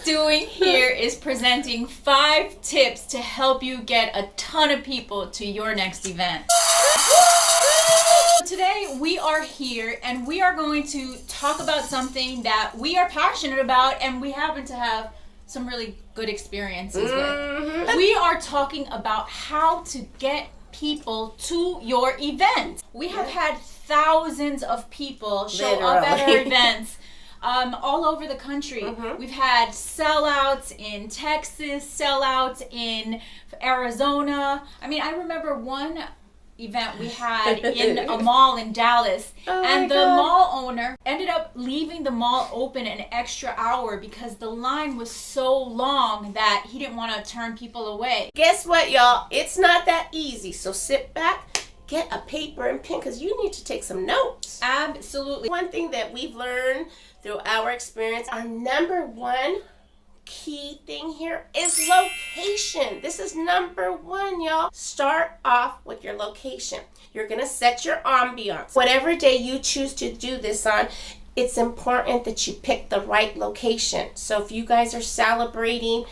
doing here is presenting 5 tips to help you get a ton of people to your next event. Today we are here and we are going to talk about something that we are passionate about and we happen to have some really good experiences with. We are talking about how to get people to your event. We have had thousands of people show up at our events all over the country. We've had sellouts in Texas, sellouts in Arizona. I mean, I remember one event we had in a mall in Dallas, and the mall owner ended up leaving the mall open an extra hour because the line was so long that he didn't want to turn people away. Guess what, y'all? It's not that easy. So sit back, get a paper and pen because you need to take some notes. Absolutely. One thing that we've learned through our experience, our number one key thing here is location. This is number one, y'all. Start off with your location. You're gonna set your ambiance. Whatever day you choose to do this on, it's important that you pick the right location. So if you guys are celebrating,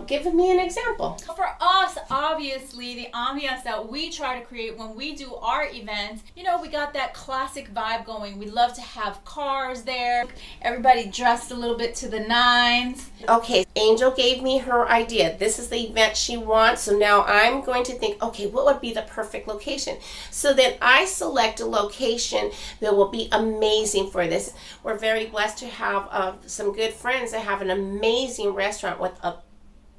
give me an example. For us, obviously, the ambiance that we try to create when we do our events, you know, we got that classic vibe going. We love to have cars there, everybody dressed a little bit to the nines. Okay, Angel gave me her idea. This is the event she wants. So now I'm going to think, okay, what would be the perfect location? So then I select a location that will be amazing for this. We're very blessed to have some good friends that have an amazing restaurant with a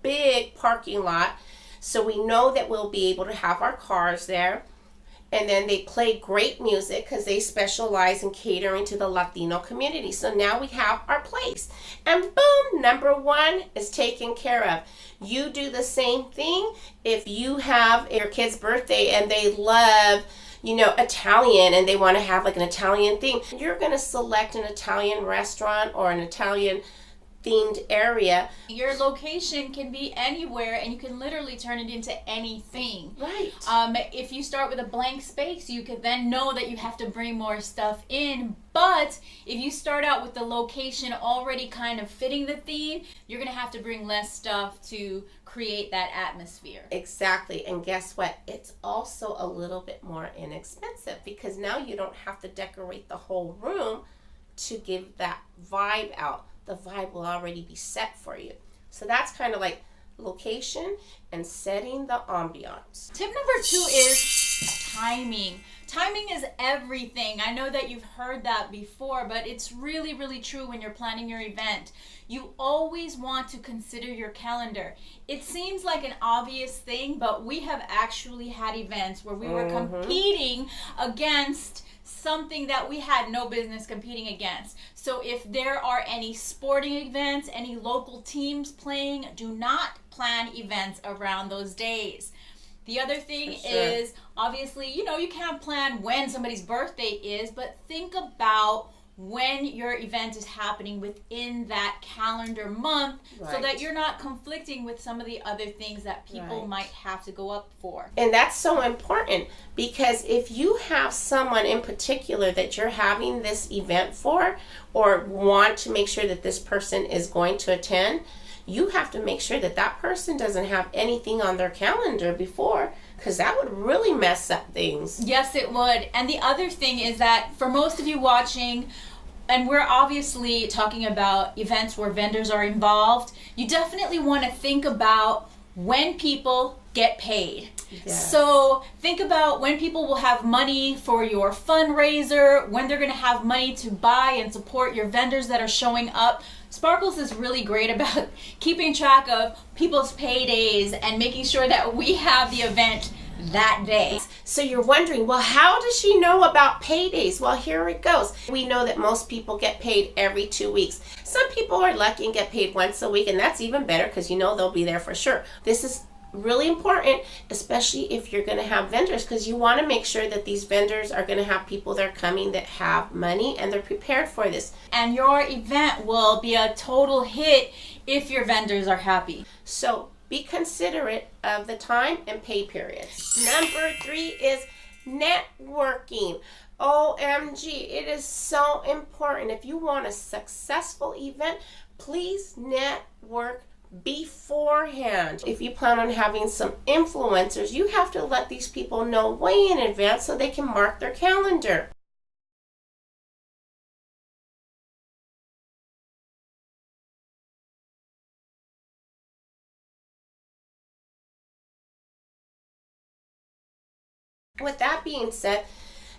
big parking lot. So we know that we'll be able to have our cars there. And then they play great music because they specialize in catering to the Latino community. So now we have our place. And boom, number one is taken care of. You do the same thing if you have your kid's birthday and they love, you know, Italian and they want to have like an Italian theme. You're going to select an Italian restaurant or an Italian themed area. Your location can be anywhere and you can literally turn it into anything. Right. If you start with a blank space, you could then know that you have to bring more stuff in. But if you start out with the location already kind of fitting the theme, you're going to have to bring less stuff to create that atmosphere. Exactly. And guess what? It's also a little bit more inexpensive because now you don't have to decorate the whole room to give that vibe out. The vibe will already be set for you. So that's kind of like location and setting the ambiance. Tip number 2 is timing. Timing is everything. I know that you've heard that before, but it's really, really true when you're planning your event. You always want to consider your calendar. It seems like an obvious thing, but we have actually had events where we were competing against something that we had no business competing against. So if there are any sporting events, any local teams playing, do not plan events around those days. The other thing is, obviously, you know, you can't plan when somebody's birthday is, but think about when your event is happening within that calendar month so that you're not conflicting with some of the other things that people might have to go up for. And that's so important because if you have someone in particular that you're having this event for or want to make sure that this person is going to attend, you have to make sure that that person doesn't have anything on their calendar before, because that would really mess up things. Yes, it would. And the other thing is that for most of you watching, and we're obviously talking about events where vendors are involved, you definitely want to think about when people get paid. Yes. So think about when people will have money for your fundraiser, when they're going to have money to buy and support your vendors that are showing up. Sparkles is really great about keeping track of people's paydays and making sure that we have the event that day. So you're wondering, well, how does she know about paydays? Well, here it goes. We know that most people get paid every 2 weeks. Some people are lucky and get paid once a week, and that's even better because you know they'll be there for sure. This is really important, especially if you're going to have vendors, because you want to make sure that these vendors are going to have people that are coming that have money and they're prepared for this. And your event will be a total hit if your vendors are happy. So be considerate of the time and pay periods. Number 3 is networking. OMG, it is so important. If you want a successful event, Please network beforehand. If you plan on having some influencers, you have to let these people know way in advance so they can mark their calendar. With that being said,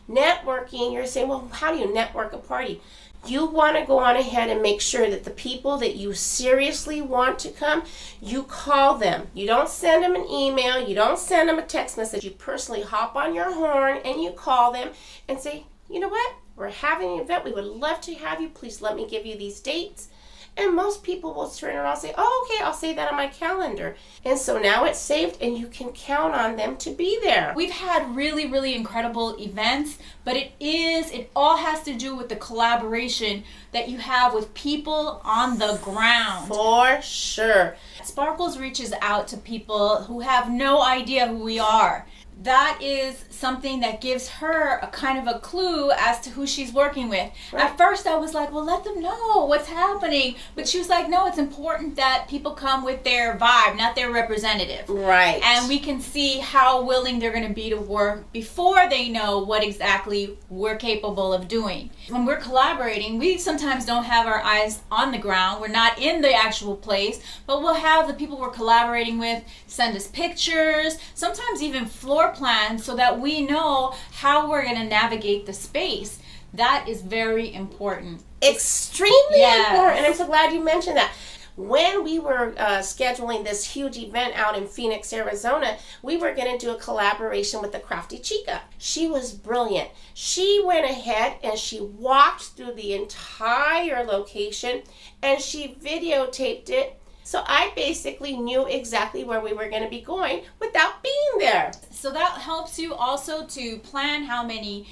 networking, you're saying, well, how do you network a party? You want to go on ahead and make sure that the people that you seriously want to come, you call them. You don't send them an email. You don't send them a text message. You personally hop on your horn and you call them and say, you know what? We're having an event. We would love to have you. Please let me give you these dates. And most people will turn around and say, oh, okay, I'll save that on my calendar. And so now it's saved and you can count on them to be there. We've had really, really incredible events, but it all has to do with the collaboration that you have with people on the ground. For sure. Sparkles reaches out to people who have no idea who we are. That is something that gives her a kind of a clue as to who she's working with. Right. At first I was like, well, let them know what's happening. But she was like, no, it's important that people come with their vibe, not their representative. Right. And we can see how willing they're going to be to work before they know what exactly we're capable of doing. When we're collaborating, we sometimes don't have our eyes on the ground. We're not in the actual place, but we'll have the people we're collaborating with send us pictures, sometimes even floor plans, so that we know how we're going to navigate the space. That is very important. Extremely important. And I'm so glad you mentioned that. When we were scheduling this huge event out in Phoenix, Arizona, we were going to do a collaboration with the Crafty Chica. She was brilliant. She went ahead and she walked through the entire location and she videotaped it. So I basically knew exactly where we were going to be going without being there. So that helps you also to plan how many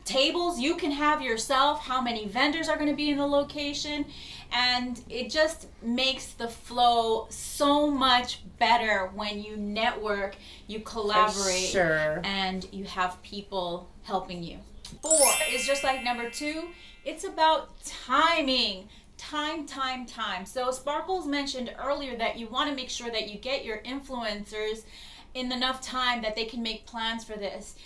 tables you can have yourself, how many vendors are going to be in the location, and it just makes the flow so much better when you network, you collaborate, and you have people helping you. 4 is just like number 2. It's about timing. Time. So Sparkles mentioned earlier that you want to make sure that you get your influencers in enough time that they can make plans for this.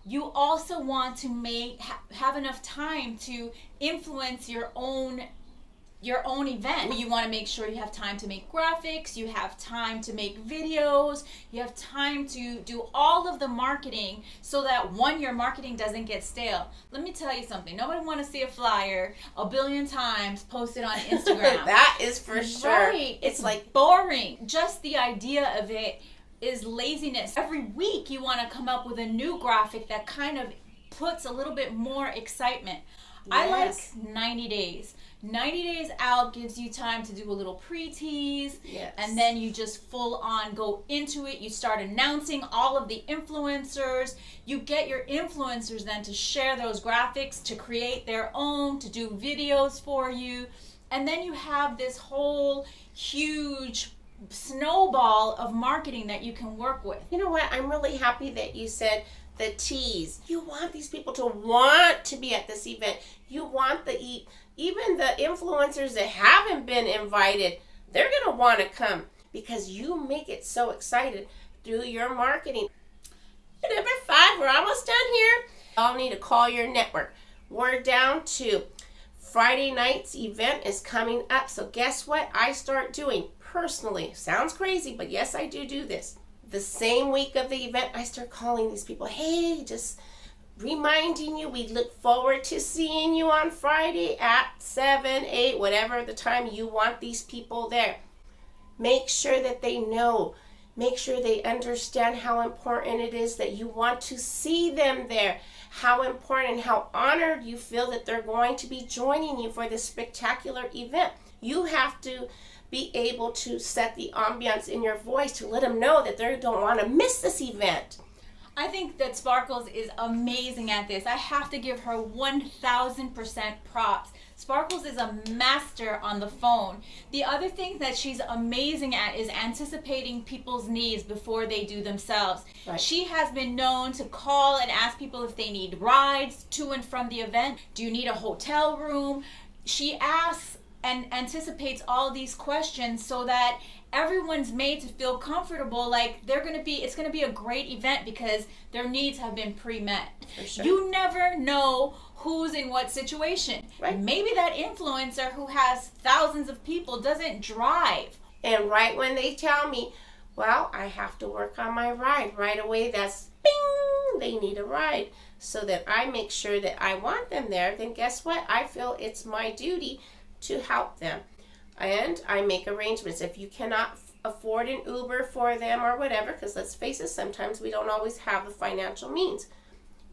You also want to have enough time to influence your own event. You want to make sure you have time to make graphics, you have time to make videos, you have time to do all of the marketing so that your marketing doesn't get stale. Let me tell you something. Nobody want to see a flyer a billion times posted on Instagram. That is for sure. Right. It's like boring. Just the idea of it is laziness. Every week you want to come up with a new graphic that kind of puts a little bit more excitement. Yes. I like 90 days. 90 days out gives you time to do a little pre-tease, and then you just full on go into it. You start announcing all of the influencers. You get your influencers then to share those graphics, to create their own, to do videos for you. And then you have this whole huge snowball of marketing that you can work with. You know what? I'm really happy that you said the tease. You want these people to want to be at this event. You want even the influencers that haven't been invited, they're going to want to come because you make it so excited through your marketing. Number 5, we're almost done here. Y'all need to call your network. We're down to Friday night's event is coming up. So guess what I start doing personally? Sounds crazy, but yes, I do this. The same week of the event, I start calling these people. Hey, just reminding you, we look forward to seeing you on Friday at 7, 8, whatever the time you want these people there. Make sure that they know. Make sure they understand how important it is that you want to see them there. How important, how honored you feel that they're going to be joining you for this spectacular event. You have to be able to set the ambiance in your voice to let them know that they don't want to miss this event. I think that Sparkles is amazing at this. I have to give her 1,000% props. Sparkles is a master on the phone. The other thing that she's amazing at is anticipating people's needs before they do themselves. Right. She has been known to call and ask people if they need rides to and from the event. Do you need a hotel room? She asks and anticipates all these questions so that everyone's made to feel comfortable, like it's gonna be a great event because their needs have been pre-met. For sure. You never know who's in what situation. Right. Maybe that influencer who has thousands of people doesn't drive. And right when they tell me, well, I have to work on my ride, right away that's bing, they need a ride. So that I make sure that I want them there, then guess what? I feel it's my duty to help them. And I make arrangements. If you cannot afford an Uber for them or whatever, because let's face it, sometimes we don't always have the financial means.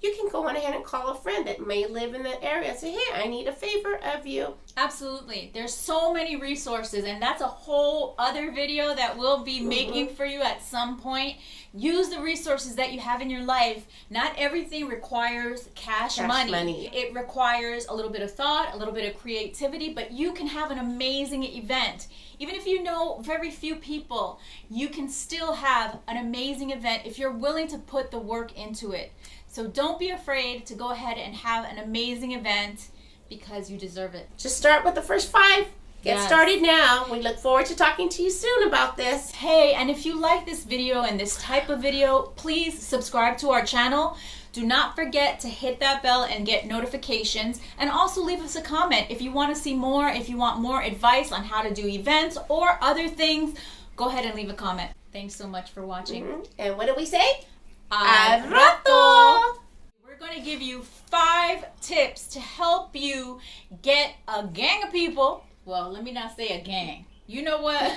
You can go on ahead and call a friend that may live in the area and say, hey, I need a favor of you. Absolutely. There's so many resources, and that's a whole other video that we'll be making for you at some point. Use the resources that you have in your life. Not everything requires cash money. It requires a little bit of thought, a little bit of creativity, but you can have an amazing event. Even if you know very few people, you can still have an amazing event if you're willing to put the work into it. So don't be afraid to go ahead and have an amazing event because you deserve it. Just start with the first 5. Get started now. We look forward to talking to you soon about this. Hey, and if you like this video and this type of video, please subscribe to our channel. Do not forget to hit that bell and get notifications, and also leave us a comment if you want to see more, if you want more advice on how to do events or other things. Go ahead and leave a comment. Thanks so much for watching. And what do we say? A rato! We're going to give you 5 tips to help you get a gang of people. Well, let me not say a gang. You know what?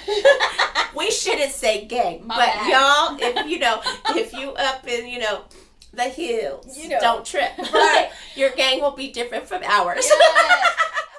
We shouldn't say gang. My but bad. Y'all, if you up in, the hills, don't trip. Right. Your gang will be different from ours. Yes.